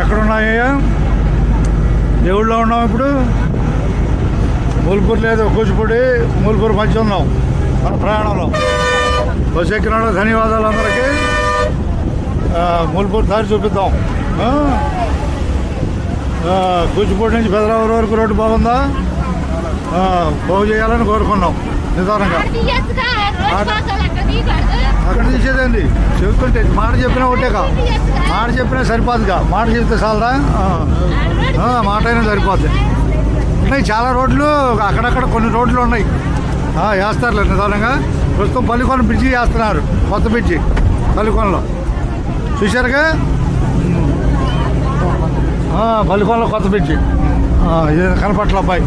ఎక్కడున్నాయ్యా? దేవుళ్ళో ఉన్నాం ఇప్పుడు. మూల్పూర్ లేదు, కూచిపూడి మూల్పూర్ మధ్య ఉన్నాం మన ప్రయాణంలో. బస్సు ఎక్కిన వాళ్ళకి ధన్యవాదాలు అందరికీ. మూల్పూర్ దారి చూపిద్దాం. కూచిపూడి నుంచి పెదరావూరు వరకు రోడ్డు బాగుందా? బాగు చేయాలని కోరుకున్నాం నిదానంగా. అక్కడ తీసేదండి చెబుతుంటే మాట చెప్పినా ఒకటేగా, మాట చెప్పినా సరిపోదుగా. మాట చెప్తే చాలదా? మాట అయినా సరిపోద్ది. ఉన్నాయి చాలా రోడ్లు, అక్కడక్కడ కొన్ని రోడ్లు ఉన్నాయి, వేస్తారులే నిదానంగా. ప్రస్తుతం పల్లికొన బ్రిడ్జి వేస్తున్నారు, కొత్త బ్రిడ్జి పల్లికొనలో చూశారుగా. పల్లికొనలో కొత్త బ్రిడ్జి ఇది కనపట్ల అబ్బాయి,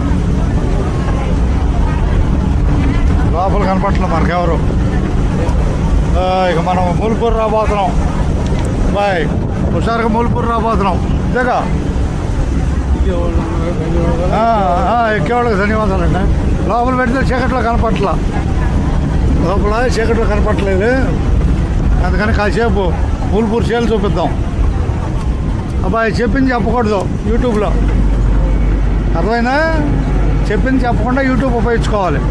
లోపల కనపట్ల మనకెవరు. ఇక మనం మూల్పూర్ రాబోతున్నాం బాయ్, హుషారుగా మూల్పూర్ రాబోతున్నాం. ఇదేగా ఎక్కేవాళ్ళకి ధన్యవాదాలు అండి. లోపల పెడితే చీకట్లో కనపట్ల, లోపల చీకట్లో కనపట్లేదు, అందుకని కాసేపు మూల్పూర్ చేలు చూపిద్దాం. అబ్బాయి చెప్పింది చెప్పకూడదు యూట్యూబ్లో, అర్థమైనా? చెప్పింది చెప్పకుండా యూట్యూబ్ ఉపయోగించుకోవాలి.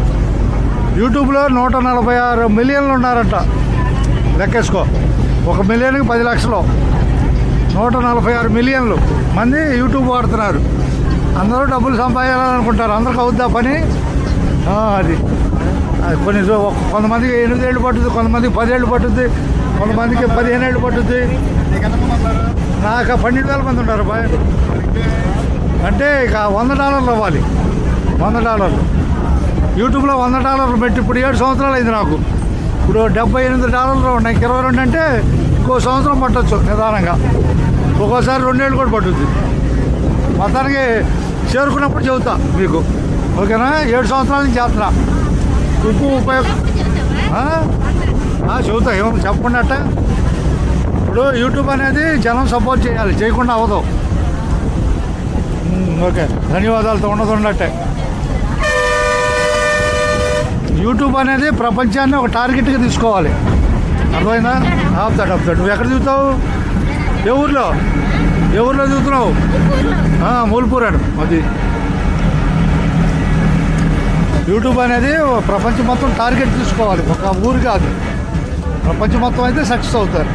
యూట్యూబ్లో 146 మిలియన్లు ఉన్నారంట, లెక్కేసుకో. 1 మిలియన్కి 10 లక్షలు, 146 మిలియన్లు మంది యూట్యూబ్ వాడుతున్నారు. అందరూ డబ్బులు సంపాదించాలనుకుంటారు. అందరికి అవుద్దా పని? అది కొంతమందికి 8 ఏళ్ళు పట్టుద్ది, కొంతమందికి 10 ఏళ్ళు పట్టుద్ది, కొంతమందికి 15 ఏళ్ళు పట్టుద్ది. నాకు 12,000 మంది ఉంటారు బాయ్. అంటే ఇక $100 అవ్వాలి, $100. యూట్యూబ్లో $100 పెట్టి ఇప్పుడు 7 సంవత్సరాలు అయింది నాకు. ఇప్పుడు $78 ఉన్నాయి. 22 అంటే ఇంకో సంవత్సరం పట్టవచ్చు నిదానంగా, ఒక్కోసారి 2 ఏళ్ళు కూడా పట్టుద్ది. మొత్తానికి చేరుకున్నప్పుడు చెబుతా మీకు, ఓకేనా? 7 సంవత్సరాల నుంచి చేస్తున్నా. ఉపయోగం చెబుతా, ఏమో చెప్పకుండా. ఇప్పుడు యూట్యూబ్ అనేది జనం సపోర్ట్ చేయాలి, చేయకుండా అవ్వదు. ఓకే, ధన్యవాదాలతో ఉన్నట్టే. యూట్యూబ్ అనేది ప్రపంచాన్ని ఒక టార్గెట్గా తీసుకోవాలి, అర్థమైందా? ఆపుతాడు. నువ్వు ఎక్కడ చూస్తావు? ఏ ఊర్లో చూస్తున్నావు? మూల్పూర్ అడు. అది యూట్యూబ్ అనేది ప్రపంచం మొత్తం టార్గెట్ తీసుకోవాలి, ఒక ఊరు కాదు. ప్రపంచం మొత్తం అయితే సక్సెస్ అవుతారు.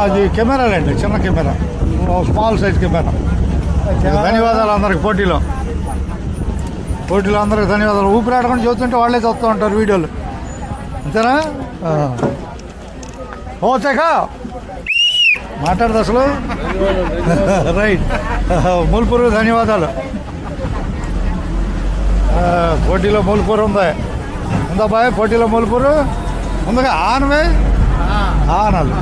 అది కెమెరాలండి, చిన్న కెమెరా, స్మాల్ సైజ్ కెమెరా. ధన్యవాదాలు అందరికి. పోటీలో అందరికి ధన్యవాదాలు. ఊపిరాడకుండా చూస్తుంటే వాళ్ళే చూస్తూ ఉంటారు వీడియోలు, అంతేనా? ఓకేకా మాట్లాడదు అసలు. రైట్, మూల్పూర్ ధన్యవాదాలు. పోటీలో మూల్పూర్ ఉందా బాయ్? పోటీలో మూల్పూరు ఉందిగా. ఆనవే ఆనాలు.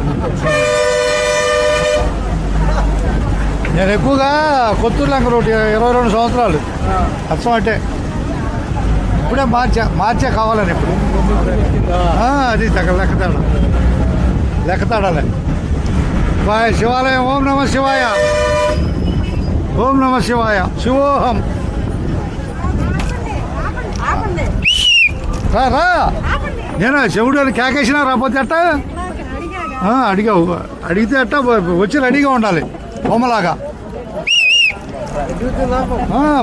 నేను ఎక్కువగా కొత్తూరు లంక రోడ్డు 22 సంవత్సరాలు అచ్చం అంటే. ఇప్పుడే మార్చే కావాలని ఇప్పుడు అది లెక్కతాడాలి. బాయ్. శివాలయం. ఓం నమ శివాయ, ఓం నమ శివాయ, శివోహం. రా, నేను శివుడు అని కేకేసినా రాకపోతే అట్ట అడిగావు. అడిగితే అట్ట వచ్చి రెడీగా ఉండాలి, బొమ్మలాగా.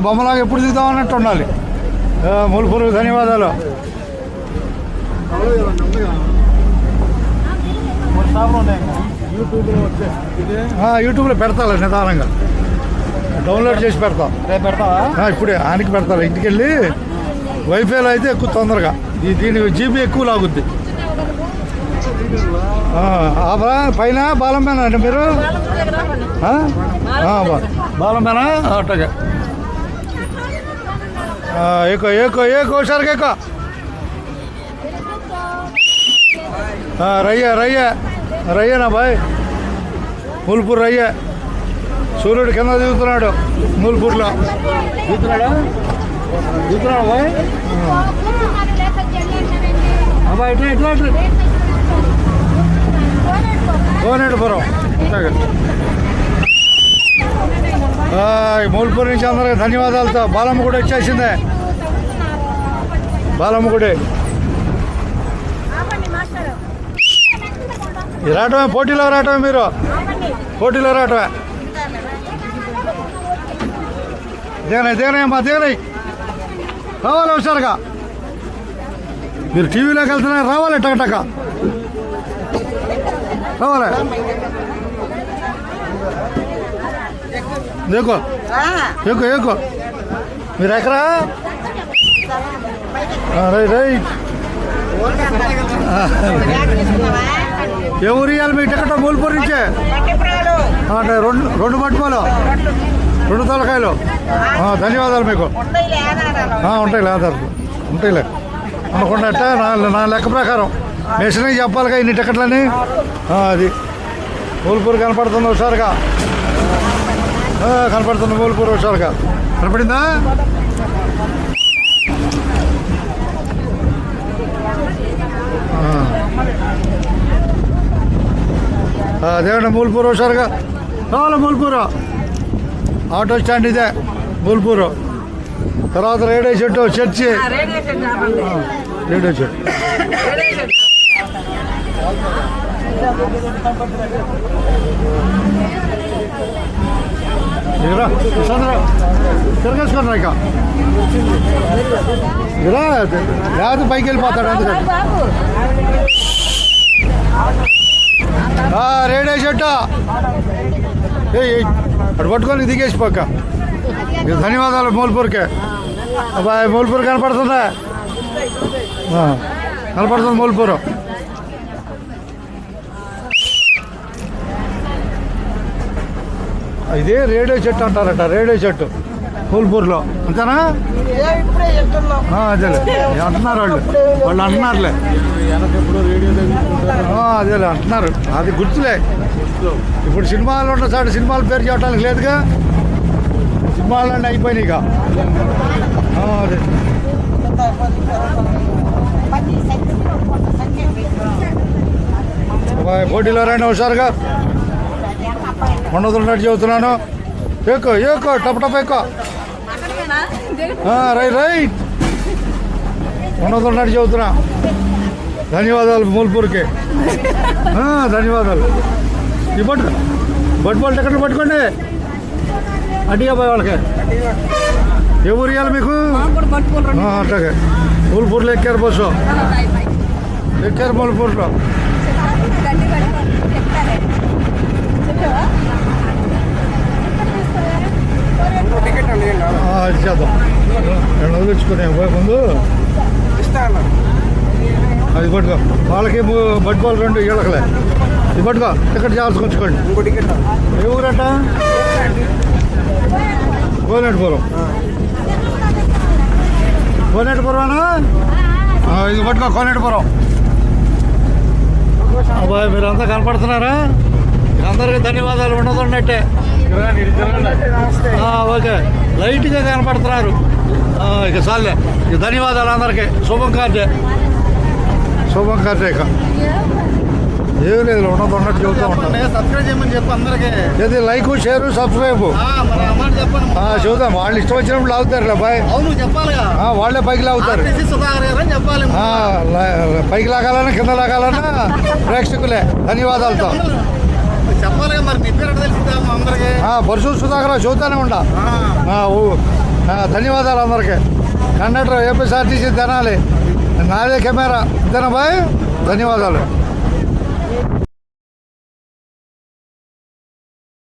బొమ్మలాగా ఎప్పుడు దిగుతాం అన్నట్టు ఉండాలి. మూల్పూర్ ధన్యవాదాలు. యూట్యూబ్లో పెడతాలే నిదానంగా, డౌన్లోడ్ చేసి పెడతాం. ఇప్పుడే ఆనికి పెడతాను. ఇంటికి వెళ్ళి వైఫైలో అయితే ఎక్కువ తొందరగా, దీని జీబీ ఎక్కువ లాగుద్ది. పైన బాలంపేనా అంటే మీరు? బాలంపేనా? అట్టగా ఏకో సరిగా ఎక్కువ. రయ్యేనా బాయ్? మూల్పూర్ రయ్యే. సూర్యుడు కింద దిగుతున్నాడు మూల్పూర్లో. దిగుతున్నాడా బాయ్? అబ్బాయి ఇట్లా కోనేటిపురం. మూల్పూర్ నుంచి అందరికి ధన్యవాదాలతో. బాలమ్మ గుడి వచ్చేసిందే, బాలమ్మ గుడి. ఈ రావటమే పోటీలో రావటమే మీరు పోటీలో రావటమే దిగనమ్మా దిగనాయి రావాలి హుషారుగా మీరు టీవీలోకి వెళ్తున్నారు రావాలి టకటక రావాలి ఎక్కువ ఎక్కువ ఎక్కువ మీరు ఎక్కరా రైట్ ఏ ఊరు ఇవ్వాలి మీ టికెట్ మూలపూర్ నుంచే అంటే రెండు పట్టుకోలు 2 తలకాయలు ధన్యవాదాలు మీకు ఉంటాయిలే ఆధార్లు ఉంటాయిలే అనుకున్నట్ట నా లెక్క ప్రకారం మెషిన్కి చెప్పాలిగా ఇన్ని టికెట్లని అది మూలపూర్ కనపడుతుంది హుషారుగా కనపడుతుంది మూలపూర్ హుషారుగా కనపడిందా అదేమండి మూలపూర్ హుషారుగా రావాలి మూలపూరు ఆటో స్టాండ్ ఇదే మూలపూరు తర్వాత రేడియో చెట్టు చర్చి రేడియో చెట్టు తిరగేసుకున్నా ఇక ఇలా లేకపోతే పైకి వెళ్ళిపోతాడు అందుకని రేడియో చెట్టు అటు పట్టుకొని దిగేసిపోక ధన్యవాదాలు మూలపూర్కే అబ్బాయి మూలపూర్ కనపడుతుందా కనపడుతుంది మూలపూరు ఇదే రేడియో చెట్టు అంటారట రేడియో చెట్టు మూలపూర్లో అంతేనా అదేలే అంటున్నారు వాళ్ళు అంటున్నారులే అదేలే అంటున్నారు అది గుర్తులే ఇప్పుడు సినిమాలు ఉన్న సార్ సినిమాల పేరు చెప్పడానికి లేదుగా సినిమాలన్నీ అయిపోయినాయి ఇక అదే పోటీలో రండి హుషారుగా ఉండదున్నట్టు చెబుతున్నాను ఎక్కువ ఎక్కువ టప్ టప్ ఎక్కువ రైట్ ఉండదున్నట్టు చెబుతున్నా ధన్యవాదాలు మూలపూర్కి ధన్యవాదాలు ఈ బట్టుబాల్ టికెట్లు పట్టుకోండి అడ్డిగా పోయి వాళ్ళకి ఏ ఊరు ఇవ్వాలి మీకు అట్లాగే మూలపూర్లో ఎక్కారు బస్సు ఎక్కారు మూలపూర్లో అది చేద్దాం 200 తెచ్చుకునే పోయే ముందు అది పట్టుకో వాళ్ళకి పట్టుకోవాలి 2 వీళ్ళకలే ఇది పట్టుకో టికెట్ చేయాల్సి ఉంచుకోండి ఏ ఊరట కోనేటిపురం కోనేటిపురమా ఇది పట్టుకో కోనేటిపురం అబ్బాయి మీరంతా కనపడుతున్నారా అందరికీ ధన్యవాదాలు ఉండదున్నట్టే ఓకే లైట్గా కనపడుతున్నారు ఇక చాలే ఇక ధన్యవాదాలు అందరికీ శుభం కార్డే ఇక ఏం లేదు ఉన్నట్టు చెబుతూ ఉంటాను సబ్స్క్రైబ్ చేయమని చెప్పి అందరికీ ఏది లైక్ షేర్ సబ్స్క్రైబ్ చూద్దాం వాళ్ళు ఇష్టం వచ్చినప్పుడు లాగుతారు బాయ్ అవును చెప్పాలి వాళ్ళే పైకి లాగుతారు చెప్పాలి పైకి లాగాలన్నా కింద లాగాలన్నా ప్రేక్షకులే ధన్యవాదాలతో చెప్పాలిగా మరి మీ పేరు తెలుసుకుందాం అందరికీ పరశు సుధాకర్ చూస్తూనే ఉండా ధన్యవాదాలు అందరికీ కండక్టర్ ఏపీఎస్ఆర్టీసీ తినాలి నాదే కెమెరా ఇంతేనా బాయ్ ధన్యవాదాలు